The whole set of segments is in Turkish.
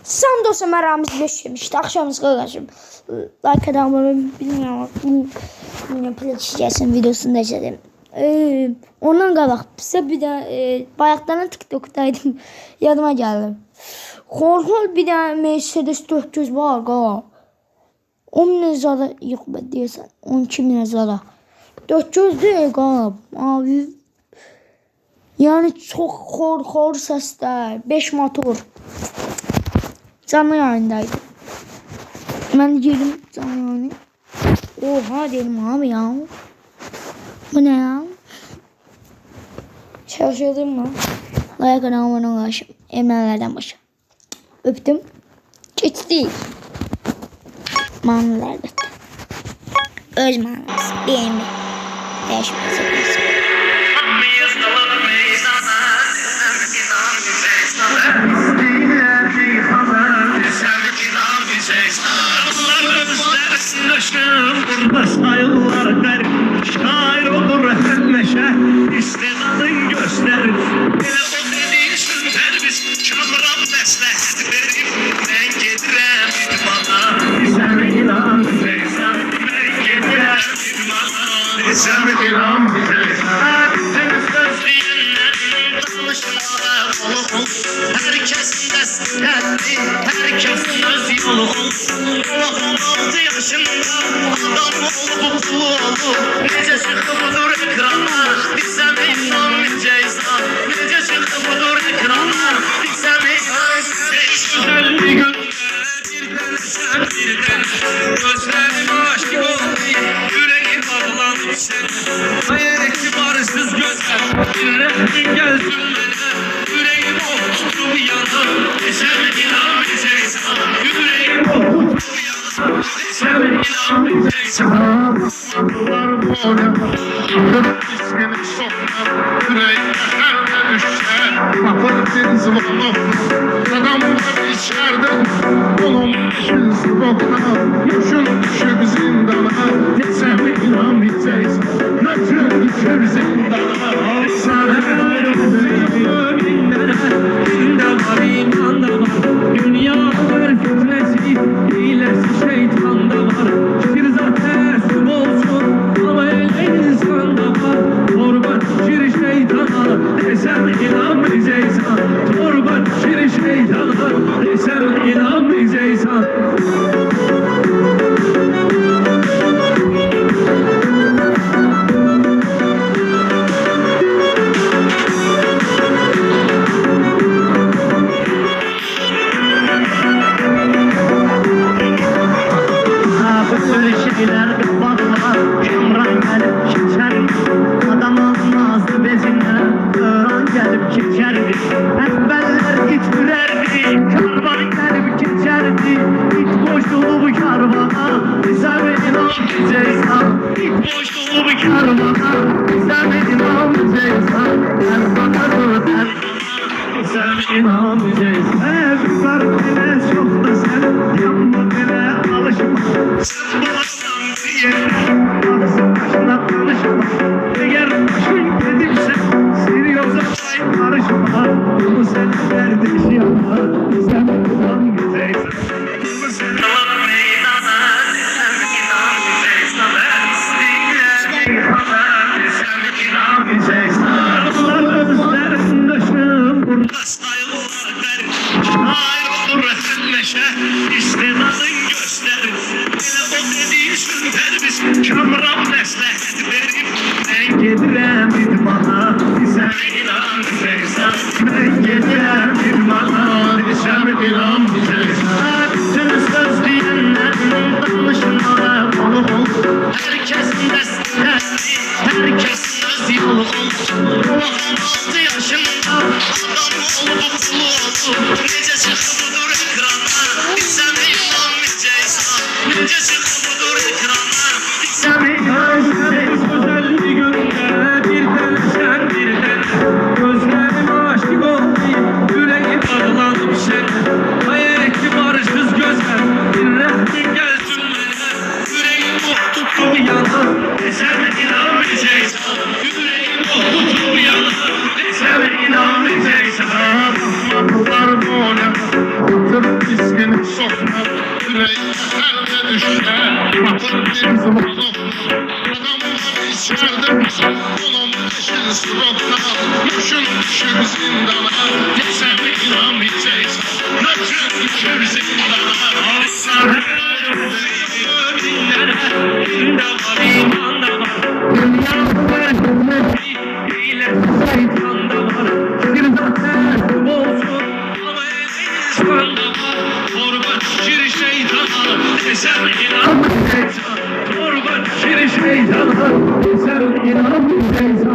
Sam dostum, mən Ramiz Beşikmişdi. Axşamınız qardaşım. Like adamı bilmiyorum. Paylaşacağım videosunu da izledim. Ondan qabaq sizə bir də bayaqdan TikTok'daydım. Yadıma gəldi. Xorxol bir də Mercedes 400 var qa. 10.000 zada yox deyəsən. 12.000 zada. 400 deyil qa. Abi. Yəni çox xor səslər. 5 motor. Canlı yayındaydı. Ben girdim canlı yayını. Oha dedim abi ya. Bu ne ya? Şaşırdım mı? Like kanalına ulaşım. Emrelerden başa. Öptüm. Geçti. Manlılar bitti. Öz manlısı. Benim de. Değişmez. Burada sayılar garip, şair olur hem meşe, istedadın gösterir. Hele o dediğin sünder biz, çamıram məsləhət verib, mən gedirəm idmana. Sən inan bizeysən, mən gedirəm idmana. Sən inan bizeysən. Səni sözləyənlərin danışmağa qolu ol, hər kəsin dəstəkli, hər kəsin öz yolu ol. 16 yaşında adam olup pulu olup, nece çıktı budur ekrana, bilsem inanmayacaksan, nece çıktı budur ekrana, bilsem inanmayacaksan. Güzel bir günde bir denesen bir dene, gözlerim aşık oldu, yüreğim bağlanıp sene. Hayaleti barışsız gözler, bir rehmin gelsin bana, yüreğim okuttu yana, bilsem inanmayacaksan, yüreğim okuttu yana. Sen inanmayacaksın. Var böyle, kırıp ismini sokma, yüreğime her düşer. Kapır deniz valla, adamla içeride, onun düşüz bokna, yuşun düşüp zindana. Sen inanmayacaksın, nasıl düşüp zindana. Sen ayrılmayacağım, dinde var, imanda var, dünya var fitnesi, hilesi şeytanda var. Şirzat teslim olsun ama öyle insan da var. Torba şir şeytana desem inanmayacaksın. Torba şir şeytana desem inanmayacaksın. İstedadın gösterir. Hele o dediğin sünder biz, çamıram məsləhət verib, mən gedirəm idmana. Sən inanmayacaqsan, mən gedirəm idmana. Sən inanmayacaqsan. Bütün söz deyənlərin danışmağa qolu ol, hər kəsin dəstəkli, hər kəsin öz yolu ol. 16 yaşında adam olup pulu olup, nece çıktı budur ekrana, bilsem inanmayacaksın, nece çıktı budur ekrana, bilsem inanmayacaksın. Güzel bir günde bir denesen bir dene, gözlerim aşık oldu, yüreğim bağlanıp sene. Hayaleti barışsız gözler, bir rehmin gelsin bana, yüreğim okuttu yana, desem inanmayacaksın, yüreğim okuttu yana, desem inanmayacaksın. Var böyle, cana sen inan Beyza.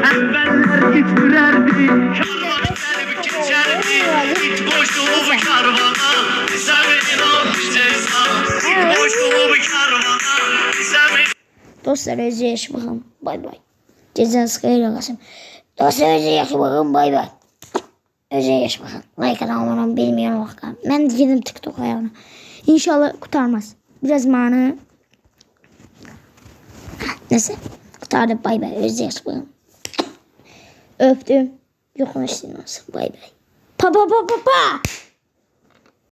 Evveller it sürerdi, karvan gelip geçerdi. İt boşluğu bu karvana, sen inan Beyza. İt boşluğu bu karvana, sen Dostlar özü yaşı bakın. Bay bay. Geceniz hayırlı olsun. Dostlar özü yaşı bakın. Bay bay. Özü yaşı bakın. Like atamadan bilmiyorum bakın. Ben gidim TikTok ayağına. İnşallah kurtarmaz. Biraz mana. Neyse. Kurtardı. Bay bay. Özü yaşı bakın. Öptüm. Yok olsun. Bay bay. Pa pa pa pa pa.